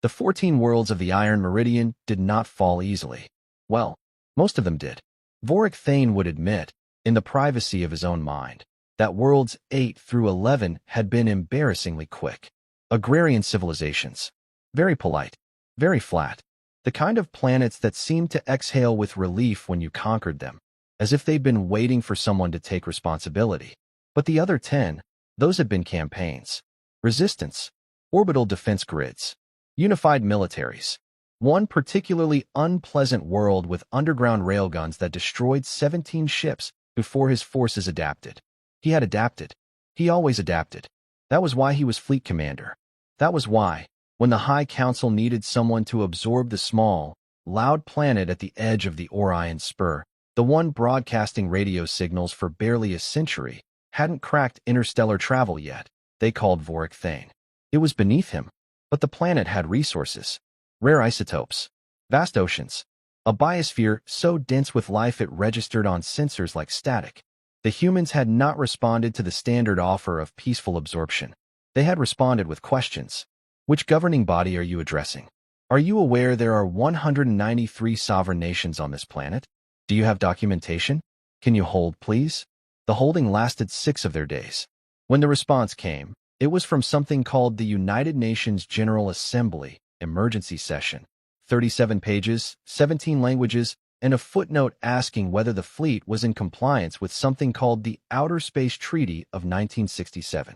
The 14 worlds of the Iron Meridian did not fall easily. Well, most of them did. Vorik Thane would admit, in the privacy of his own mind, that worlds 8 through 11 had been embarrassingly quick. Agrarian civilizations. Very polite. Very flat. The kind of planets that seemed to exhale with relief when you conquered them, as if they'd been waiting for someone to take responsibility. But the other 10, those had been campaigns. Resistance. Orbital defense grids. Unified militaries. One particularly unpleasant world with underground railguns that destroyed 17 ships before his forces adapted. He had adapted. He always adapted. That was why he was fleet commander. That was why, when the High Council needed someone to absorb the small, loud planet at the edge of the Orion Spur, the one broadcasting radio signals for barely a century, hadn't cracked interstellar travel yet, they called Vorik Thane. It was beneath him, but the planet had resources. Rare isotopes, vast oceans, a biosphere so dense with life it registered on sensors like static. The humans had not responded to the standard offer of peaceful absorption. They had responded with questions. Which governing body are you addressing? Are you aware there are 193 sovereign nations on this planet? Do you have documentation? Can you hold, please? The holding lasted 6 of their days. When the response came, it was from something called the United Nations General Assembly Emergency Session. 37 pages, 17 languages, and a footnote asking whether the fleet was in compliance with something called the Outer Space Treaty of 1967.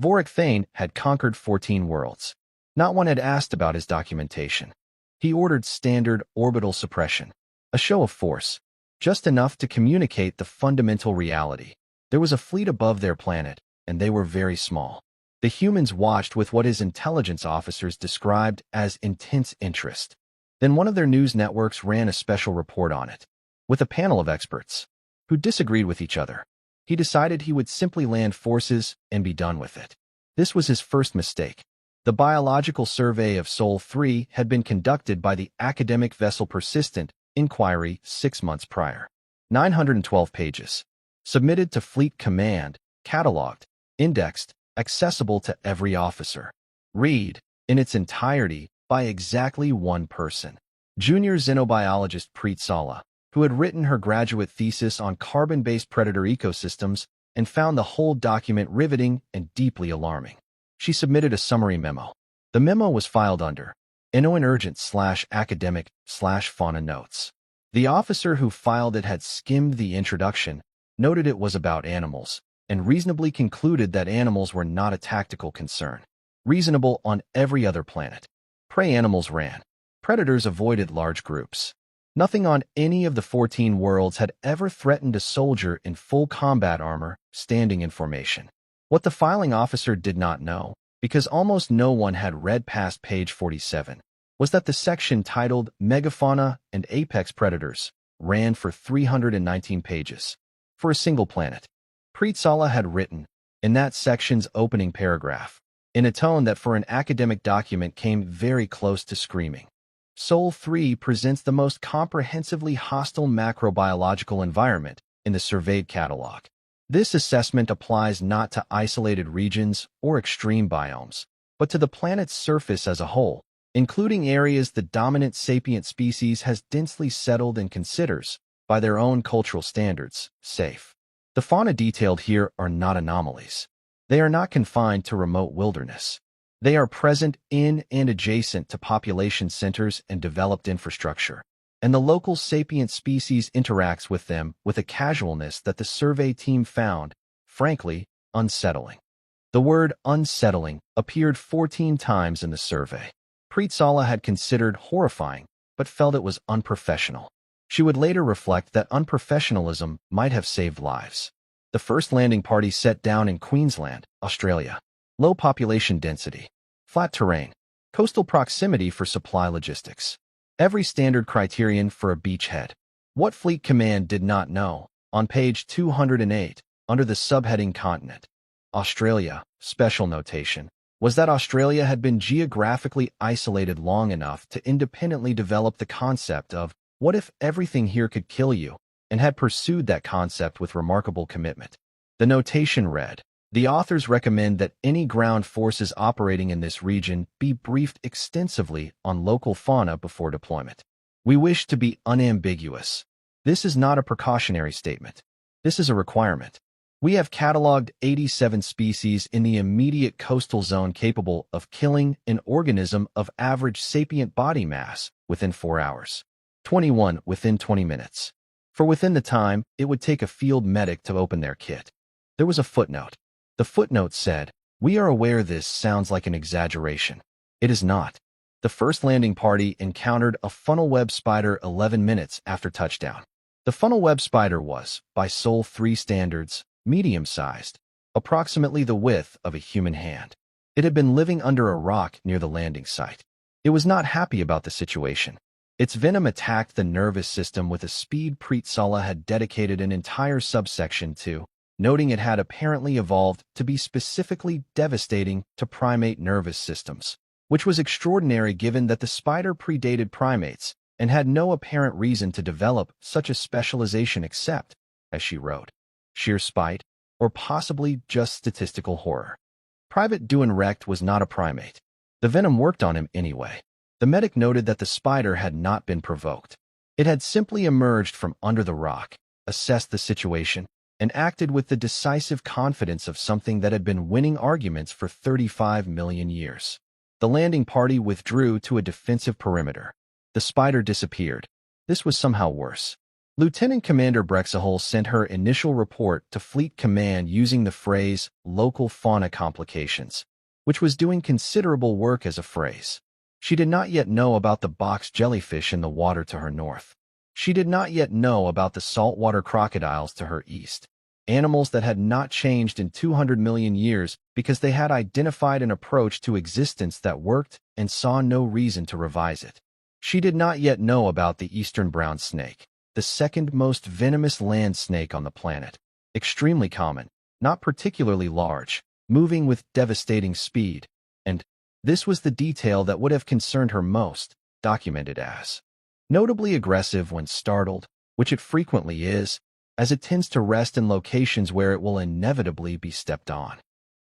Vorik Thane had conquered 14 worlds. Not one had asked about his documentation. He ordered standard orbital suppression, a show of force, just enough to communicate the fundamental reality. There was a fleet above their planet, and they were very small. The humans watched with what his intelligence officers described as intense interest. Then one of their news networks ran a special report on it, with a panel of experts, who disagreed with each other. He decided he would simply land forces and be done with it. This was his first mistake. The biological survey of Sol 3 had been conducted by the academic vessel Persistent Inquiry 6 months prior. 912 pages. Submitted to Fleet Command, catalogued, indexed, accessible to every officer. Read, in its entirety, by exactly one person. Junior xenobiologist Preet Sala, who had written her graduate thesis on carbon-based predator ecosystems and found the whole document riveting and deeply alarming. She submitted a summary memo. The memo was filed under NON urgent/academic/fauna notes. The officer who filed it had skimmed the introduction, noted it was about animals, and reasonably concluded that animals were not a tactical concern. Reasonable on every other planet. Prey animals ran. Predators avoided large groups. Nothing on any of the 14 worlds had ever threatened a soldier in full combat armor, standing in formation. What the filing officer did not know, because almost no one had read past page 47, was that the section titled Megafauna and Apex Predators ran for 319 pages. For a single planet. Preet Sala had written, in that section's opening paragraph, in a tone that for an academic document came very close to screaming. Sol 3 presents the most comprehensively hostile macrobiological environment in the surveyed catalog. This assessment applies not to isolated regions or extreme biomes, but to the planet's surface as a whole, including areas the dominant sapient species has densely settled and considers, by their own cultural standards, safe. The fauna detailed here are not anomalies. They are not confined to remote wilderness. They are present in and adjacent to population centers and developed infrastructure, and the local sapient species interacts with them with a casualness that the survey team found, frankly, unsettling. The word unsettling appeared 14 times in the survey. Preet Sala had considered horrifying, but felt it was unprofessional. She would later reflect that unprofessionalism might have saved lives. The first landing party set down in Queensland, Australia. Low population density. Flat terrain. Coastal proximity for supply logistics. Every standard criterion for a beachhead. What Fleet Command did not know, on page 208, under the subheading Continent, Australia, special notation, was that Australia had been geographically isolated long enough to independently develop the concept of what if everything here could kill you, and had pursued that concept with remarkable commitment. The notation read, The authors recommend that any ground forces operating in this region be briefed extensively on local fauna before deployment. We wish to be unambiguous. This is not a precautionary statement. This is a requirement. We have cataloged 87 species in the immediate coastal zone capable of killing an organism of average sapient body mass within 4 hours. 21 within 20 minutes. For within the time, it would take a field medic to open their kit. There was a footnote. The footnote said, "We are aware this sounds like an exaggeration. It is not." The first landing party encountered a funnel web spider 11 minutes after touchdown. The funnel web spider was, by Sol 3 standards, medium-sized, approximately the width of a human hand. It had been living under a rock near the landing site. It was not happy about the situation. Its venom attacked the nervous system with a speed Preet Sala had dedicated an entire subsection to, noting it had apparently evolved to be specifically devastating to primate nervous systems, which was extraordinary given that the spider predated primates and had no apparent reason to develop such a specialization except, as she wrote, sheer spite, or possibly just statistical horror. Private Duan Recht was not a primate. The venom worked on him anyway. The medic noted that the spider had not been provoked. It had simply emerged from under the rock, assessed the situation, and acted with the decisive confidence of something that had been winning arguments for 35 million years. The landing party withdrew to a defensive perimeter. The spider disappeared. This was somehow worse. Lieutenant Commander Brexahol sent her initial report to Fleet Command using the phrase local fauna complications, which was doing considerable work as a phrase. She did not yet know about the box jellyfish in the water to her north. She did not yet know about the saltwater crocodiles to her east, animals that had not changed in 200 million years because they had identified an approach to existence that worked and saw no reason to revise it. She did not yet know about the eastern brown snake, the second most venomous land snake on the planet, extremely common, not particularly large, moving with devastating speed, and this was the detail that would have concerned her most, documented as notably aggressive when startled, which it frequently is, as it tends to rest in locations where it will inevitably be stepped on.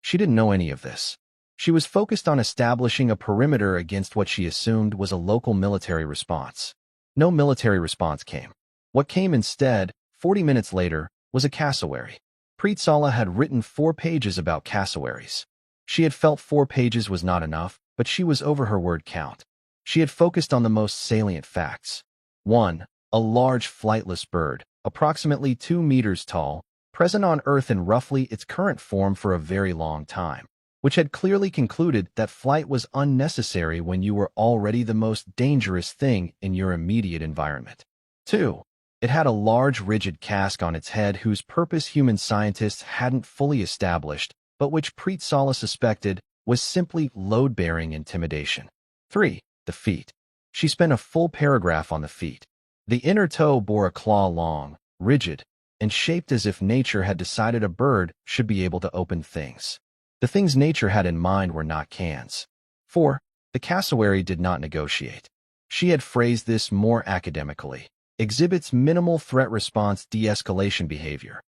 She didn't know any of this. She was focused on establishing a perimeter against what she assumed was a local military response. No military response came. What came instead, 40 minutes later, was a cassowary. Preet Sala had written 4 pages about cassowaries. She had felt 4 pages was not enough, but she was over her word count. She had focused on the most salient facts. 1. A large flightless bird, approximately 2 meters tall, present on Earth in roughly its current form for a very long time, which had clearly concluded that flight was unnecessary when you were already the most dangerous thing in your immediate environment. 2. It had a large rigid casque on its head whose purpose human scientists hadn't fully established, but which Preet Sala suspected was simply load-bearing intimidation. 3. The feet. She spent a full paragraph on the feet. The inner toe bore a claw long, rigid, and shaped as if nature had decided a bird should be able to open things. The things nature had in mind were not cans. 4. The cassowary did not negotiate. She had phrased this more academically. Exhibits minimal threat response de-escalation behavior.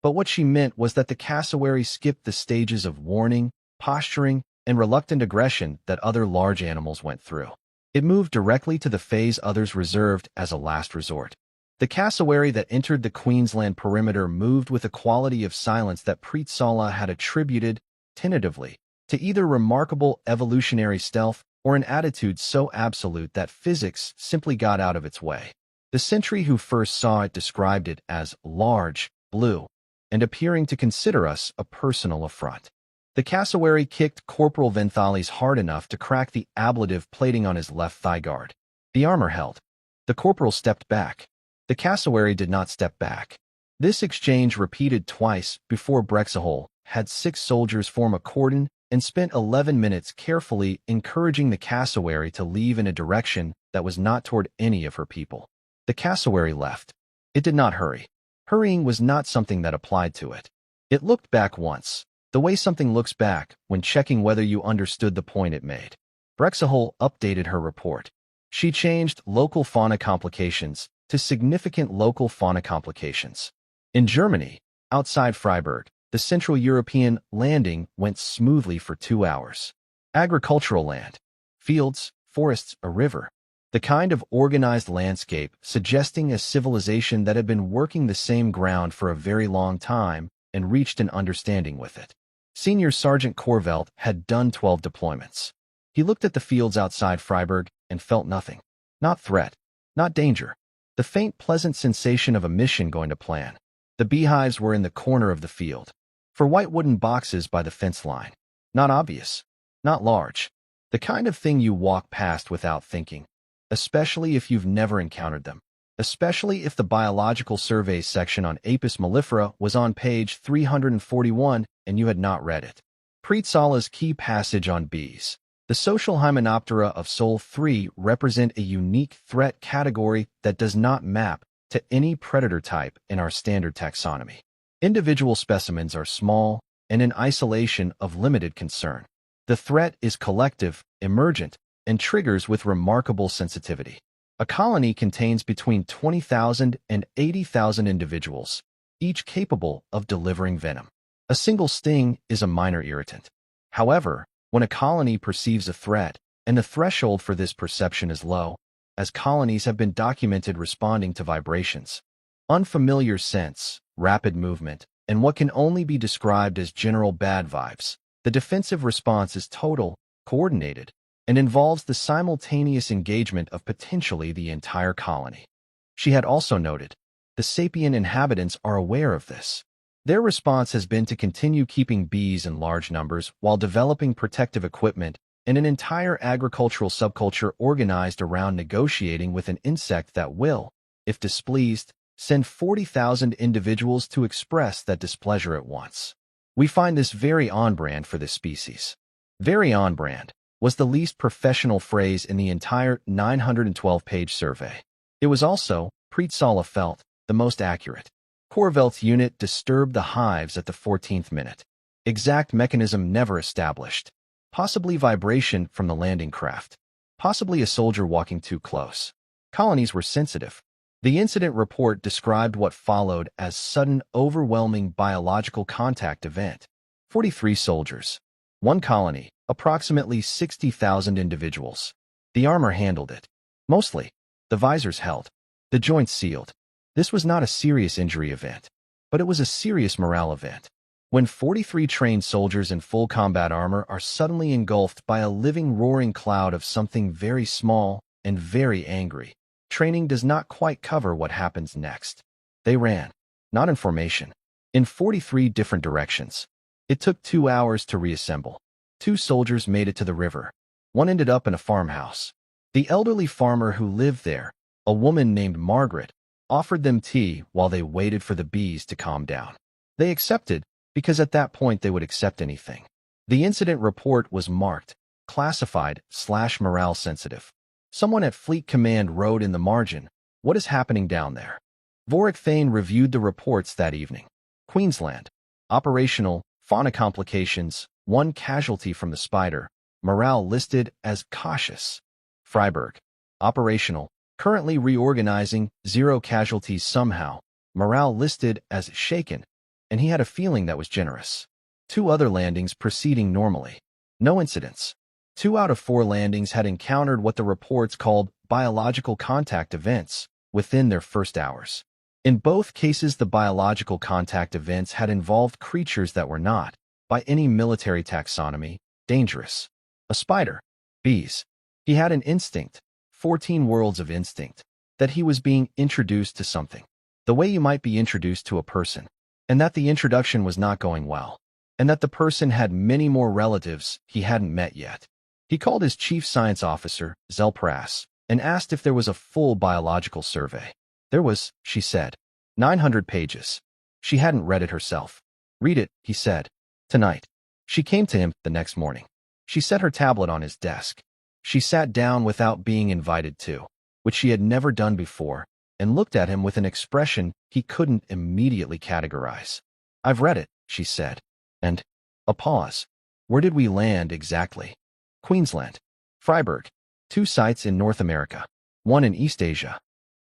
But what she meant was that the cassowary skipped the stages of warning, posturing, and reluctant aggression that other large animals went through. It moved directly to the phase others reserved as a last resort. The cassowary that entered the Queensland perimeter moved with a quality of silence that Preet Sala had attributed, tentatively, to either remarkable evolutionary stealth or an attitude so absolute that physics simply got out of its way. The sentry who first saw it described it as large, blue, and appearing to consider us a personal affront. The cassowary kicked Corporal Venthalis hard enough to crack the ablative plating on his left thigh guard. The armor held. The corporal stepped back. The cassowary did not step back. This exchange repeated twice before Brexahol had 6 soldiers form a cordon and spent 11 minutes carefully encouraging the cassowary to leave in a direction that was not toward any of her people. The cassowary left. It did not hurry. Hurrying was not something that applied to it. It looked back once, the way something looks back when checking whether you understood the point it made. Brexahol updated her report. She changed local fauna complications to significant local fauna complications. In Germany, outside Freiburg, The Central European landing went smoothly for 2 hours. Agricultural land. Fields, forests, a river. The kind of organized landscape suggesting a civilization that had been working the same ground for a very long time and reached an understanding with it. Senior Sergeant Corvelt had done 12 deployments. He looked at the fields outside Freiburg and felt nothing. Not threat, not danger. The faint, pleasant sensation of a mission going to plan. The beehives were in the corner of the field. For white wooden boxes by the fence line. Not obvious. Not large. The kind of thing you walk past without thinking. Especially if you've never encountered them. Especially if the biological surveys section on Apis mellifera was on page 341 and you had not read it. Prietzala's key passage on bees. The social Hymenoptera of Sol 3 represent a unique threat category that does not map to any predator type in our standard taxonomy. Individual specimens are small and in isolation of limited concern. The threat is collective, emergent, and triggers with remarkable sensitivity. A colony contains between 20,000 and 80,000 individuals, each capable of delivering venom. A single sting is a minor irritant. However, when a colony perceives a threat, and the threshold for this perception is low, as colonies have been documented responding to vibrations, unfamiliar scents, rapid movement, and what can only be described as general bad vibes, the defensive response is total, coordinated, and involves the simultaneous engagement of potentially the entire colony. She had also noted, the sapient inhabitants are aware of this. Their response has been to continue keeping bees in large numbers while developing protective equipment and an entire agricultural subculture organized around negotiating with an insect that will, if displeased, send 40,000 individuals to express that displeasure at once. We find this very on-brand for this species. Very on-brand was the least professional phrase in the entire 912-page survey. It was also, Prietzala felt, the most accurate. Corvelt's unit disturbed the hives at the 14th minute. Exact mechanism never established. Possibly vibration from the landing craft. Possibly a soldier walking too close. Colonies were sensitive. The incident report described what followed as sudden, overwhelming biological contact event. 43 soldiers. One colony, approximately 60,000 individuals. The armor handled it. Mostly. The visors held. The joints sealed. This was not a serious injury event, but it was a serious morale event. When 43 trained soldiers in full combat armor are suddenly engulfed by a living roaring cloud of something very small and very angry, training does not quite cover what happens next. They ran, not in formation, in 43 different directions. It took 2 hours to reassemble. 2 soldiers made it to the river. One ended up in a farmhouse. The elderly farmer who lived there, a woman named Margaret, offered them tea while they waited for the bees to calm down. They accepted, because at that point they would accept anything. The incident report was marked, classified, /morale sensitive. Someone at Fleet Command wrote in the margin, "What is happening down there?" Vorik Thane reviewed the reports that evening. Queensland. Operational, fauna complications, 1 casualty from the spider. Morale listed as cautious. Freiburg. Operational, currently reorganizing, 0 casualties somehow. Morale listed as shaken, and he had a feeling that was generous. 2 other landings proceeding normally. No incidents. 2 out of 4 landings had encountered what the reports called biological contact events within their first hours. In both cases, the biological contact events had involved creatures that were not, by any military taxonomy, dangerous. A spider. Bees. He had an instinct, 14 worlds of instinct, that he was being introduced to something. The way you might be introduced to a person. And that the introduction was not going well. And that the person had many more relatives he hadn't met yet. He called his chief science officer, Zelpras, and asked if there was a full biological survey. There was, she said. 900 pages. She hadn't read it herself. Read it, he said. Tonight. She came to him the next morning. She set her tablet on his desk. She sat down without being invited to, which she had never done before, and looked at him with an expression he couldn't immediately categorize. I've read it, she said. And, a pause. Where did we land exactly? Queensland. Freiburg. 2 sites in North America. 1 in East Asia.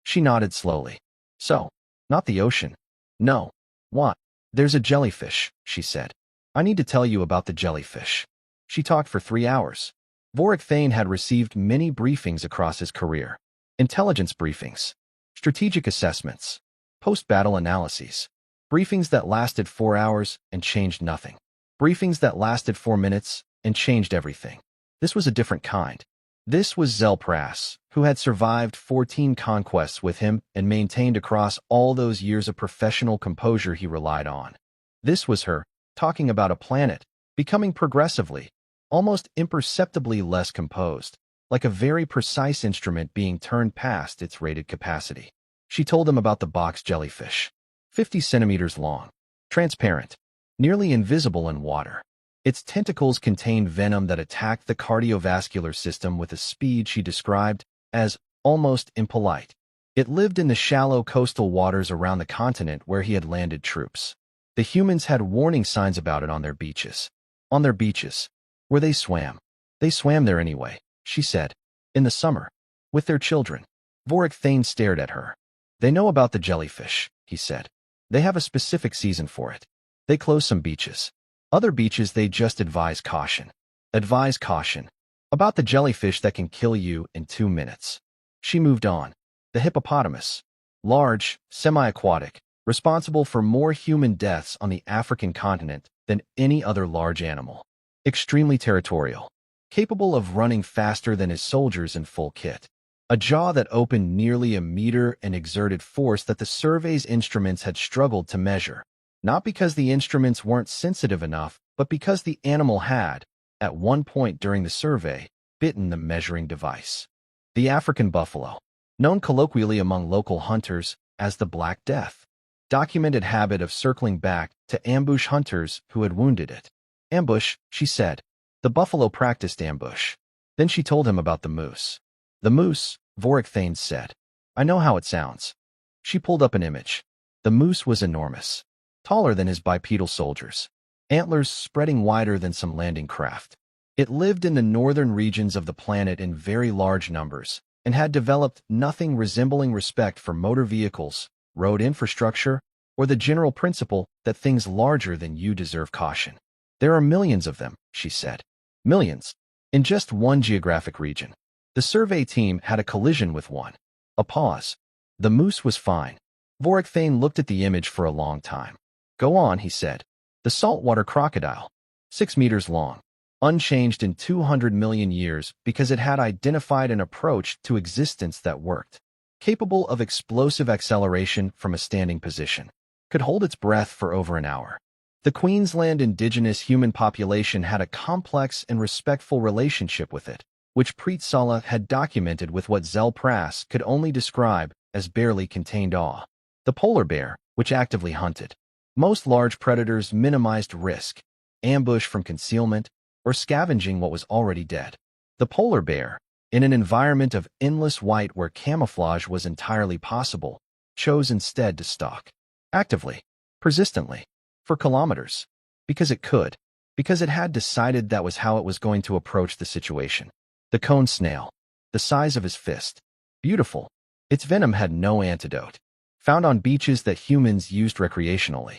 She nodded slowly. So, not the ocean. No. What? There's a jellyfish, she said. I need to tell you about the jellyfish. She talked for 3 hours. Vorik Thane had received many briefings across his career. Intelligence briefings, strategic assessments, post-battle analyses, briefings that lasted 4 hours and changed nothing, briefings that lasted 4 minutes and changed everything. This was a different kind. This was Zelpras, who had survived 14 conquests with him and maintained across all those years a professional composure he relied on. This was her, talking about a planet, becoming progressively, almost imperceptibly less composed, like a very precise instrument being turned past its rated capacity. She told him about the box jellyfish, 50 centimeters long, transparent, nearly invisible in water. Its tentacles contained venom that attacked the cardiovascular system with a speed she described as almost impolite. It lived in the shallow coastal waters around the continent where he had landed troops. The humans had warning signs about it on their beaches. On their beaches, where they swam. They swam there anyway, she said. In the summer. With their children. Vorik Thane stared at her. They know about the jellyfish, he said. They have a specific season for it. They close some beaches. Other beaches they just advise caution. Advise caution. About the jellyfish that can kill you in 2 minutes. She moved on. The hippopotamus. Large, semi-aquatic, responsible for more human deaths on the African continent than any other large animal. Extremely territorial. Capable of running faster than his soldiers in full kit. A jaw that opened nearly a meter and exerted force that the survey's instruments had struggled to measure. Not because the instruments weren't sensitive enough, but because the animal had, at one point during the survey, bitten the measuring device. The African buffalo, known colloquially among local hunters as the Black Death, documented habit of circling back to ambush hunters who had wounded it. Ambush, she said. The buffalo practiced ambush. Then she told him about the moose. The moose, Vorik Thane said. I know how it sounds. She pulled up an image. The moose was enormous. Taller than his bipedal soldiers. Antlers spreading wider than some landing craft. It lived in the northern regions of the planet in very large numbers, and had developed nothing resembling respect for motor vehicles, road infrastructure, or the general principle that things larger than you deserve caution. There are millions of them, she said. Millions. In just one geographic region. The survey team had a collision with one. A pause. The moose was fine. Vorik Thane looked at the image for a long time. Go on, he said. The saltwater crocodile. 6 meters long. Unchanged in 200 million years because it had identified an approach to existence that worked. Capable of explosive acceleration from a standing position. Could hold its breath for over an hour. The Queensland indigenous human population had a complex and respectful relationship with it, which Preet Sala had documented with what Zelpras could only describe as barely contained awe. The polar bear, which actively hunted. Most large predators minimized risk, ambush from concealment, or scavenging what was already dead. The polar bear, in an environment of endless white where camouflage was entirely possible, chose instead to stalk. Actively, persistently, for kilometers. Because it could. Because it had decided that was how it was going to approach the situation. The cone snail. The size of his fist. Beautiful. Its venom had no antidote. Found on beaches that humans used recreationally.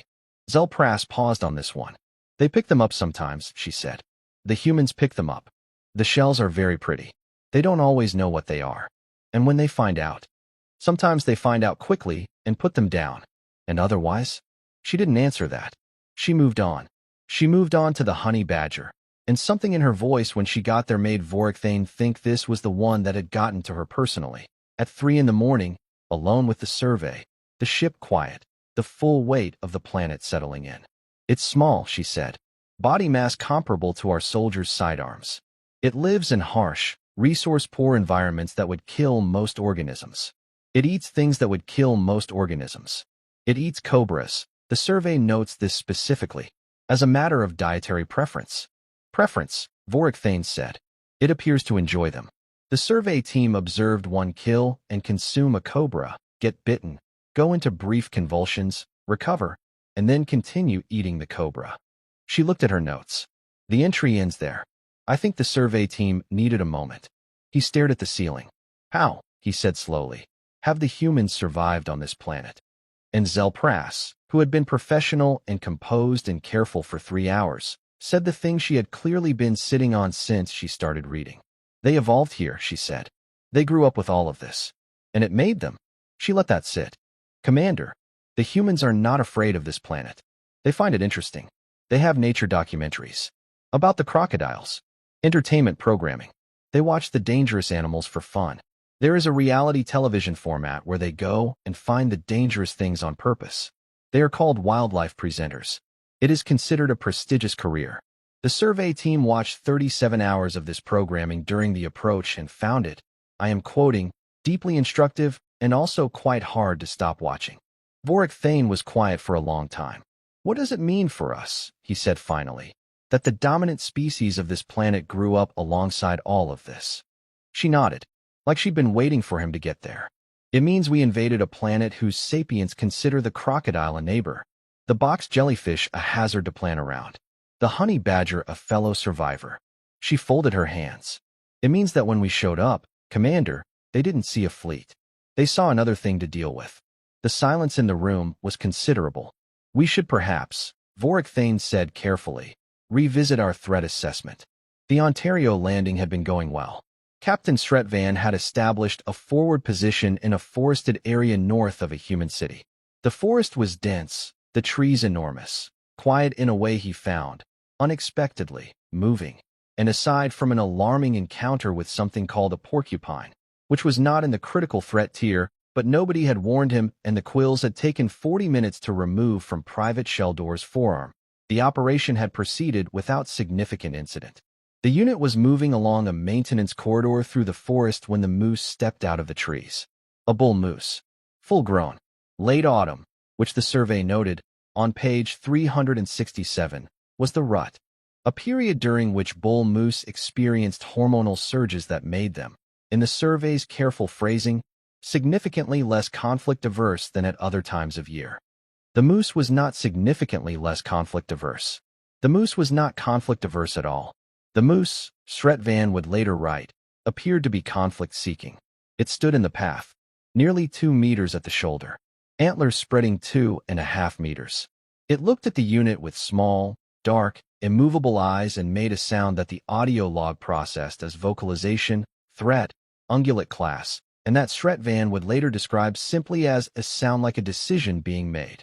Zelpras paused on this one. They pick them up sometimes, she said. The humans pick them up. The shells are very pretty. They don't always know what they are. And when they find out, sometimes they find out quickly and put them down. And otherwise? She didn't answer that. She moved on. She moved on to the honey badger, and something in her voice when she got there made Vorik Thane think this was the one that had gotten to her personally. At 3 in the morning, alone with the survey, the ship quiet, the full weight of the planet settling in. It's small, she said. Body mass comparable to our soldiers' sidearms. It lives in harsh, resource-poor environments that would kill most organisms. It eats things that would kill most organisms. It eats cobras. The survey notes this specifically, as a matter of dietary preference. Preference, Vorik Thane said. It appears to enjoy them. The survey team observed one kill and consume a cobra, get bitten, go into brief convulsions, recover, and then continue eating the cobra. She looked at her notes. The entry ends there. I think the survey team needed a moment. He stared at the ceiling. How, he said slowly, have the humans survived on this planet? and Zelpras, who had been professional and composed and careful for 3 hours, said the thing she had clearly been sitting on since she started reading. They evolved here, she said. They grew up with all of this. And it made them. She let that sit. Commander, the humans are not afraid of this planet. They find it interesting. They have nature documentaries. About the crocodiles. Entertainment programming. They watch the dangerous animals for fun. There is a reality television format where they go and find the dangerous things on purpose. They are called wildlife presenters. It is considered a prestigious career. The survey team watched 37 hours of this programming during the approach and found it, I am quoting, deeply instructive and also quite hard to stop watching. Vorik Thane was quiet for a long time. What does it mean for us, he said finally, that the dominant species of this planet grew up alongside all of this? She nodded, like she'd been waiting for him to get there. It means we invaded a planet whose sapiens consider the crocodile a neighbor, the box jellyfish a hazard to plan around, the honey badger a fellow survivor. She folded her hands. It means that when we showed up, Commander, they didn't see a fleet. They saw another thing to deal with. The silence in the room was considerable. We should perhaps, Vorik Thane said carefully, revisit our threat assessment. The Ontario landing had been going well. Captain Sretvan had established a forward position in a forested area north of a human city. The forest was dense, the trees enormous, quiet in a way he found, unexpectedly, moving, and aside from an alarming encounter with something called a porcupine, which was not in the critical threat tier, but nobody had warned him and the quills had taken 40 minutes to remove from Private Sheldor's forearm, the operation had proceeded without significant incident. The unit was moving along a maintenance corridor through the forest when the moose stepped out of the trees. A bull moose. Full-grown. Late autumn, which the survey noted, on page 367, was the rut, a period during which bull moose experienced hormonal surges that made them, in the survey's careful phrasing, significantly less conflict-averse than at other times of year. The moose was not significantly less conflict-averse. The moose was not conflict-averse at all. The moose, Sretvan would later write, appeared to be conflict-seeking. It stood in the path, nearly 2 meters at the shoulder, antlers spreading 2.5 meters. It looked at the unit with small, dark, immovable eyes and made a sound that the audio log processed as vocalization, threat, ungulate class, and that Sretvan would later describe simply as a sound like a decision being made.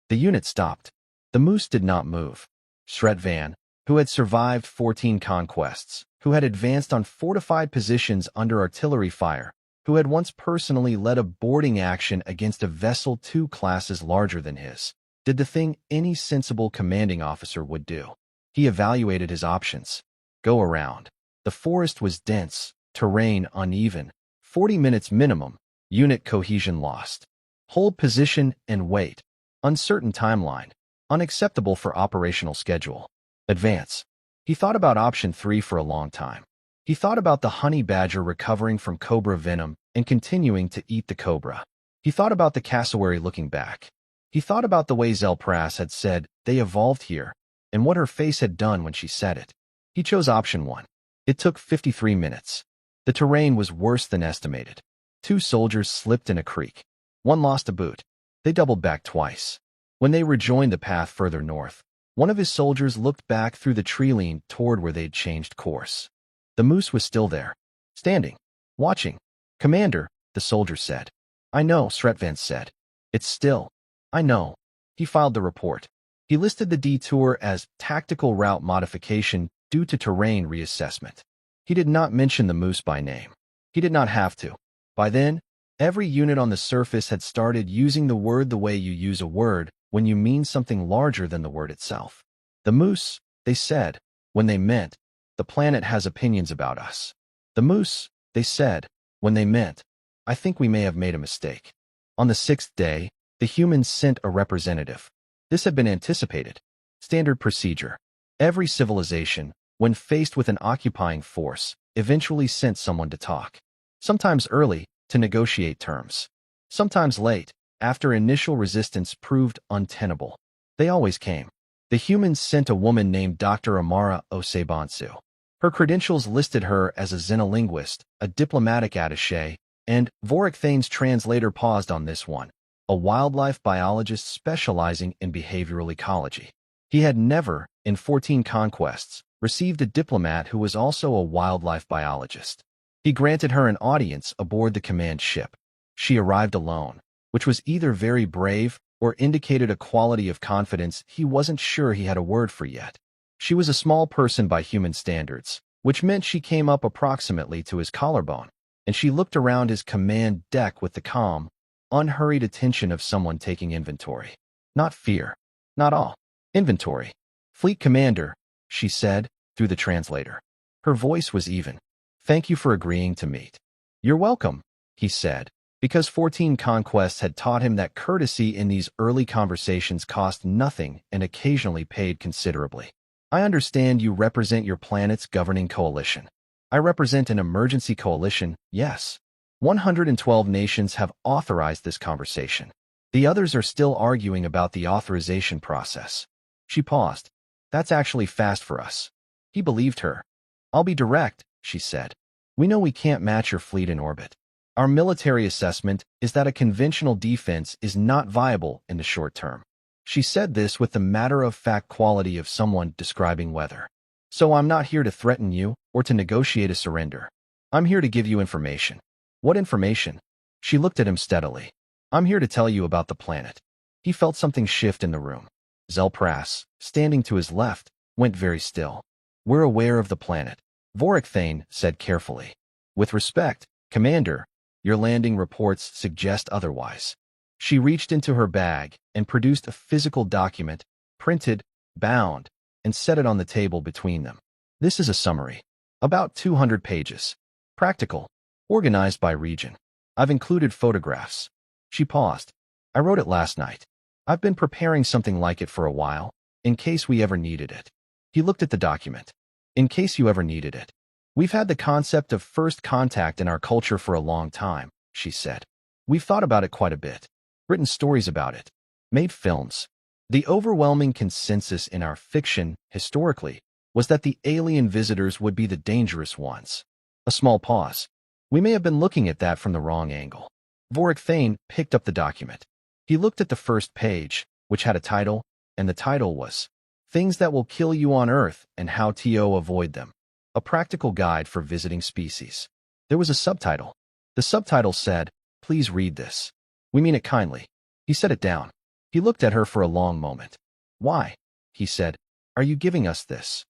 The unit stopped. The moose did not move. Sretvan, who had survived 14 conquests, who had advanced on fortified positions under artillery fire, who had once personally led a boarding action against a vessel 2 classes larger than his, did the thing any sensible commanding officer would do. He evaluated his options. Go around. The forest was dense, terrain uneven, 40 minutes minimum, unit cohesion lost. Hold position and wait. Uncertain timeline. Unacceptable for operational schedule. Advance. He thought about option 3 for a long time. He thought about the honey badger recovering from cobra venom and continuing to eat the cobra. He thought about the cassowary looking back. He thought about the way Zelpras had said, they evolved here, and what her face had done when she said it. He chose option 1. It took 53 minutes. The terrain was worse than estimated. 2 soldiers slipped in a creek. 1 lost a boot. They doubled back twice. When they rejoined the path further north, one of his soldiers looked back through the tree line toward where they'd changed course. The moose was still there, standing, watching. Commander, the soldier said. I know, Sretvan said. It's still. I know. He filed the report. He listed the detour as tactical route modification due to terrain reassessment. He did not mention the moose by name. He did not have to. By then, every unit on the surface had started using the word the way you use a word when you mean something larger than the word itself. The moose, they said, when they meant, the planet has opinions about us. The moose, they said, when they meant, I think we may have made a mistake. On the 6th day, the humans sent a representative. This had been anticipated. Standard procedure. Every civilization, when faced with an occupying force, eventually sent someone to talk. Sometimes early, to negotiate terms. Sometimes late, after initial resistance proved untenable. They always came. The humans sent a woman named Dr. Amara Osebansu. Her credentials listed her as a xenolinguist, a diplomatic attaché, and Vorik Thane's translator paused on this one. a wildlife biologist specializing in behavioral ecology. He had never, in 14 conquests, received a diplomat who was also a wildlife biologist. He granted her an audience aboard the command ship. She arrived alone, which was either very brave or indicated a quality of confidence he wasn't sure he had a word for yet. She was a small person by human standards, which meant she came up approximately to his collarbone, and she looked around his command deck with the calm, unhurried attention of someone taking inventory. Not fear. Not all. Inventory. Fleet Commander, she said, through the translator. Her voice was even. Thank you for agreeing to meet. You're welcome, he said, because 14 conquests had taught him that courtesy in these early conversations cost nothing and occasionally paid considerably. I understand you represent your planet's governing coalition. I represent an emergency coalition, yes. 112 nations have authorized this conversation. The others are still arguing about the authorization process. She paused. That's actually fast for us. He believed her. I'll be direct, she said. We know we can't match your fleet in orbit. Our military assessment is that a conventional defense is not viable in the short term. She said this with the matter-of-fact quality of someone describing weather. So I'm not here to threaten you or to negotiate a surrender. I'm here to give you information. What information? She looked at him steadily. I'm here to tell you about the planet. He felt something shift in the room. Zelpras, standing to his left, went very still. We're aware of the planet, Vorik Thane said carefully. With respect, Commander, your landing reports suggest otherwise. She reached into her bag and produced a physical document, printed, bound, and set it on the table between them. This is a summary. About 200 pages. Practical. Organized by region. I've included photographs. She paused. I wrote it last night. I've been preparing something like it for a while, in case we ever needed it. He looked at the document. In case you ever needed it. We've had the concept of first contact in our culture for a long time, she said. We've thought about it quite a bit. Written stories about it. Made films. The overwhelming consensus in our fiction, historically, was that the alien visitors would be the dangerous ones. A small pause. We may have been looking at that from the wrong angle. Vorik Thane picked up the document. He looked at the first page, which had a title, and the title was Things That Will Kill You on Earth and How to Avoid Them. A Practical Guide for Visiting Species. There was a subtitle. The subtitle said, Please read this. We mean it kindly. He set it down. He looked at her for a long moment. Why? He said. Are you giving us this?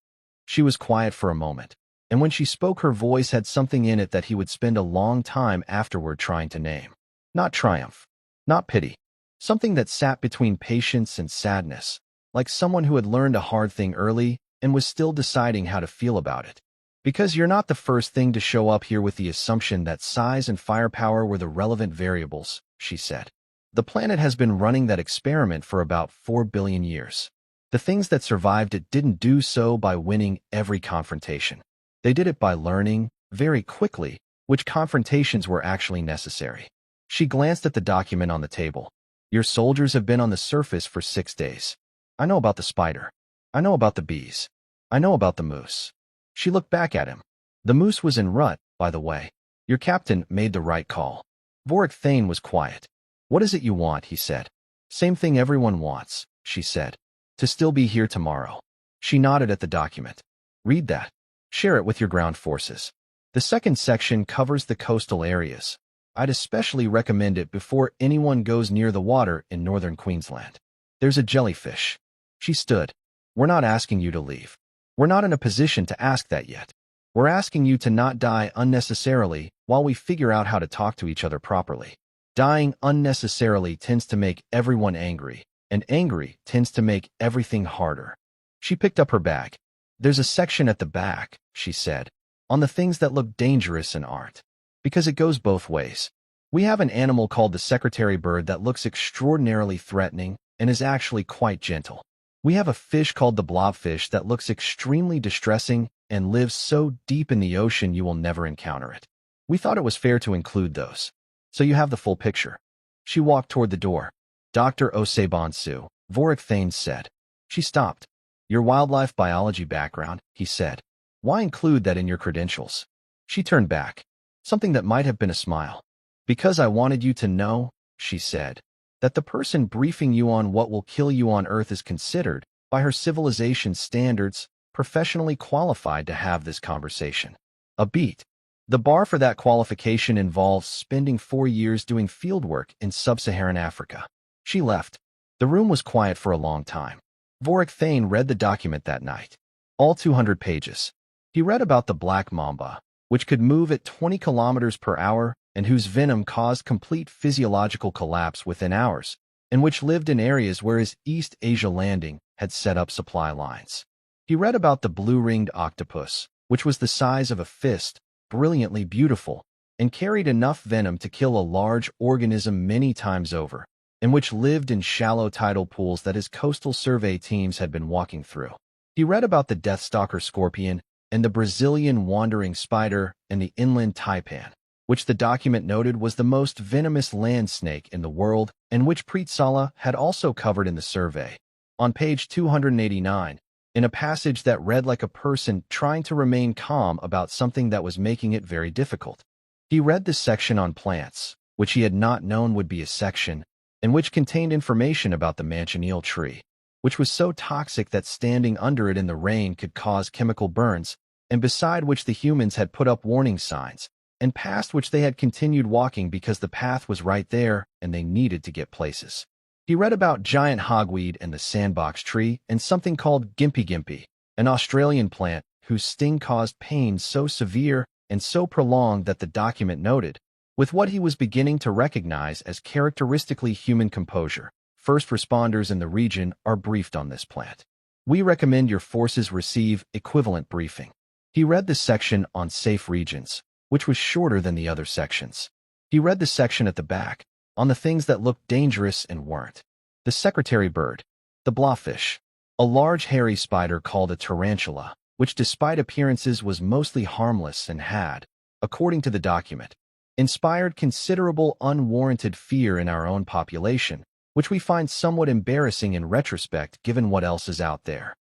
She was quiet for a moment, and when she spoke her voice had something in it that he would spend a long time afterward trying to name. Not triumph. Not pity. Something that sat between patience and sadness, like someone who had learned a hard thing early and was still deciding how to feel about it. Because you're not the first thing to show up here with the assumption that size and firepower were the relevant variables, she said. The planet has been running that experiment for about 4 billion years. The things that survived it didn't do so by winning every confrontation. They did it by learning, very quickly, which confrontations were actually necessary. She glanced at the document on the table. Your soldiers have been on the surface for 6 days. I know about the spider. I know about the bees. I know about the moose. She looked back at him. The moose was en route, by the way. Your captain made the right call. Vorik Thane was quiet. What is it you want, he said. Same thing everyone wants, she said. To still be here tomorrow. She nodded at the document. Read that. Share it with your ground forces. The second section covers the coastal areas. I'd especially recommend it before anyone goes near the water in northern Queensland. There's a jellyfish. She stood. We're not asking you to leave. We're not in a position to ask that yet. We're asking you to not die unnecessarily while we figure out how to talk to each other properly. Dying unnecessarily tends to make everyone angry, and angry tends to make everything harder. She picked up her bag. There's a section at the back, she said, on the things that look dangerous in art. Because it goes both ways. We have an animal called the secretary bird that looks extraordinarily threatening and is actually quite gentle. We have a fish called the blobfish that looks extremely distressing and lives so deep in the ocean you will never encounter it. We thought it was fair to include those. So you have the full picture. She walked toward the door. Dr. Osebonsu, Vorik Thane said. She stopped. Your wildlife biology background, he said. Why include that in your credentials? She turned back. Something that might have been a smile. Because I wanted you to know, she said. that the person briefing you on what will kill you on Earth is considered, by her civilization's standards, professionally qualified to have this conversation. A beat. The bar for that qualification involves spending 4 years doing fieldwork in sub-Saharan Africa. She left. The room was quiet for a long time. Vorik Thane read the document that night. All 200 pages. He read about the black mamba, which could move at 20 kilometers per hour and whose venom caused complete physiological collapse within hours, and which lived in areas where his East Asia landing had set up supply lines. He read about the blue-ringed octopus, which was the size of a fist, brilliantly beautiful, and carried enough venom to kill a large organism many times over, and which lived in shallow tidal pools that his coastal survey teams had been walking through. He read about the deathstalker scorpion and the Brazilian wandering spider and the inland taipan, which the document noted was the most venomous land snake in the world and which Preet Sala had also covered in the survey. On page 289, in a passage that read like a person trying to remain calm about something that was making it very difficult, he read the section on plants, which he had not known would be a section, and which contained information about the manchineel tree, which was so toxic that standing under it in the rain could cause chemical burns, and beside which the humans had put up warning signs, and past which they had continued walking because the path was right there and they needed to get places. He read about giant hogweed and the sandbox tree and something called gimpy, an Australian plant whose sting caused pain so severe and so prolonged that the document noted, with what he was beginning to recognize as characteristically human composure, first responders in the region are briefed on this plant. We recommend your forces receive equivalent briefing. He read the section on safe regions, which was shorter than the other sections. He read the section at the back, on the things that looked dangerous and weren't. The secretary bird, the blowfish, a large hairy spider called a tarantula, which despite appearances was mostly harmless and had, according to the document, inspired considerable unwarranted fear in our own population, which we find somewhat embarrassing in retrospect given what else is out there.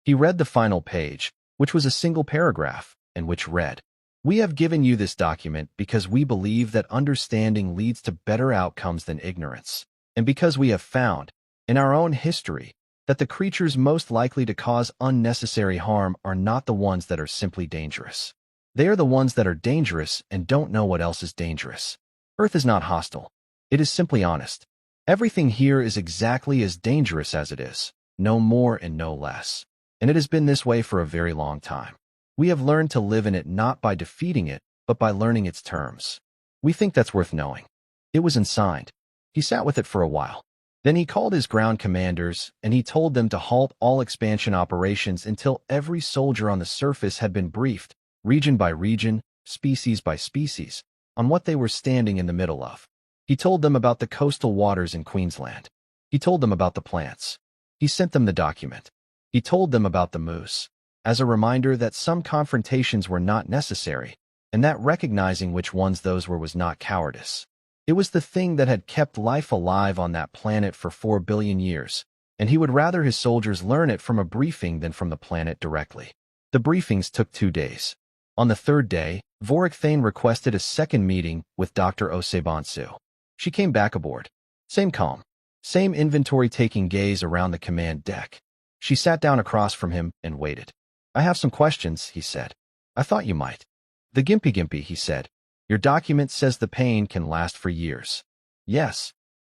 He read the final page, which was a single paragraph, and which read, "We have given you this document because we believe that understanding leads to better outcomes than ignorance, and because we have found, in our own history, that the creatures most likely to cause unnecessary harm are not the ones that are simply dangerous. They are the ones that are dangerous and don't know what else is dangerous. Earth is not hostile. It is simply honest. Everything here is exactly as dangerous as it is, no more and no less. And it has been this way for a very long time. We have learned to live in it not by defeating it, but by learning its terms. We think that's worth knowing." It was unsigned. He sat with it for a while. Then he called his ground commanders, and he told them to halt all expansion operations until every soldier on the surface had been briefed, region by region, species by species, on what they were standing in the middle of. He told them about the coastal waters in Queensland. He told them about the plants. He sent them the document. He told them about the moose, as a reminder that some confrontations were not necessary, and that recognizing which ones those were was not cowardice. It was the thing that had kept life alive on that planet for 4 billion years, and he would rather his soldiers learn it from a briefing than from the planet directly. The briefings took 2 days. On the 3rd day, Vorik Thane requested a second meeting with Dr. Osebansu. She came back aboard. Same calm, same inventory-taking gaze around the command deck. She sat down across from him and waited. "I have some questions," he said. "I thought you might." "The gimpy," he said. "Your document says the pain can last for years." "Yes.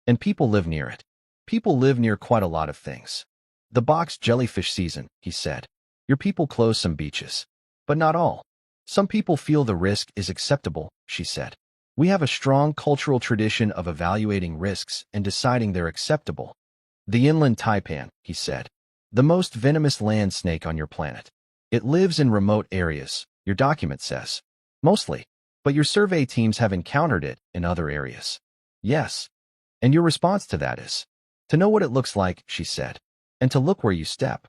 And people live near it. People live near quite a lot of things. The box jellyfish season," he said. "Your people close some beaches. But not all. Some people feel the risk is acceptable," she said. "We have a strong cultural tradition of evaluating risks and deciding they're acceptable." "The inland taipan," he said. "The most venomous land snake on your planet. It lives in remote areas, your document says. Mostly. But your survey teams have encountered it in other areas." "Yes. And your response to that is?" "To know what it looks like," she said. "And to look where you step."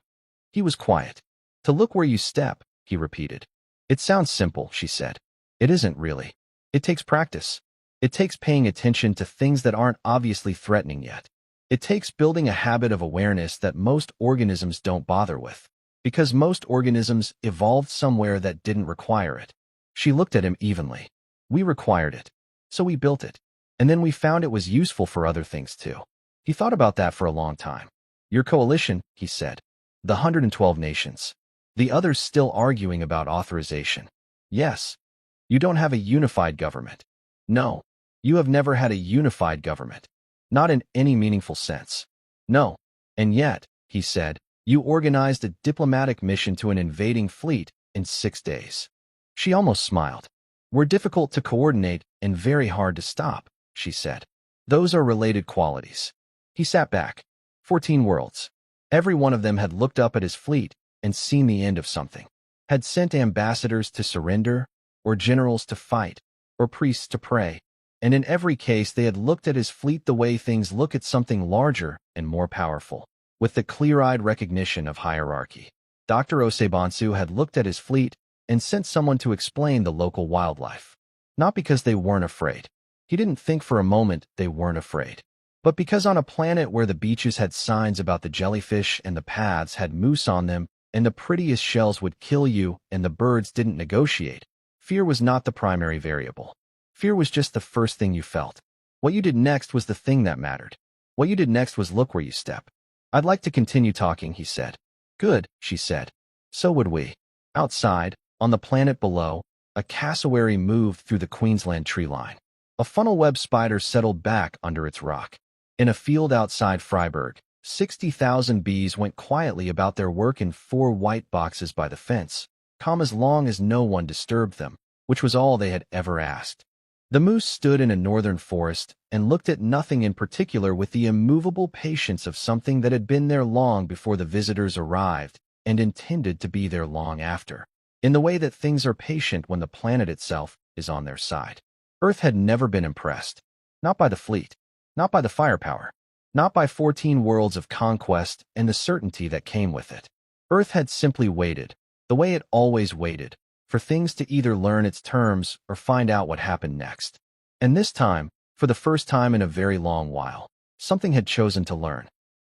He was quiet. "To look where you step," he repeated. "It sounds simple," she said. "It isn't really. It takes practice. It takes paying attention to things that aren't obviously threatening yet. It takes building a habit of awareness that most organisms don't bother with, because most organisms evolved somewhere that didn't require it." She looked at him evenly. "We required it. So we built it. And then we found it was useful for other things too. He thought about that for a long time. Your coalition, he said. The 112 nations. The others still arguing about authorization. Yes. You don't have a unified government. No. You have never had a unified government. Not in any meaningful sense. No. And yet, he said, you organized a diplomatic mission to an invading fleet in 6 days. She almost smiled. We're difficult to coordinate and very hard to stop, she said. Those are related qualities. He sat back. 14 worlds. Every one of them had looked up at his fleet and seen the end of something. Had sent ambassadors to surrender, or generals to fight, or priests to pray. And in every case they had looked at his fleet the way things look at something larger and more powerful, with the clear-eyed recognition of hierarchy. Dr. Osebansu had looked at his fleet and sent someone to explain the local wildlife. Not because they weren't afraid. He didn't think for a moment they weren't afraid. But because on a planet where the beaches had signs about the jellyfish and the paths had moose on them and the prettiest shells would kill you and the birds didn't negotiate, fear was not the primary variable. Fear was just the first thing you felt. What you did next was the thing that mattered. What you did next was look where you step. I'd like to continue talking, he said. Good, she said. So would we. Outside, on the planet below, a cassowary moved through the Queensland tree line. A funnel-web spider settled back under its rock. In a field outside Freiburg, 60,000 bees went quietly about their work in 4 white boxes by the fence, calm as long as no one disturbed them, which was all they had ever asked. The moose stood in a northern forest and looked at nothing in particular with the immovable patience of something that had been there long before the visitors arrived and intended to be there long after, in the way that things are patient when the planet itself is on their side. Earth had never been impressed. Not by the fleet. Not by the firepower. Not by 14 worlds of conquest and the certainty that came with it. Earth had simply waited, the way it always waited, for things to either learn its terms or find out what happened next. And this time, for the first time in a very long while, something had chosen to learn.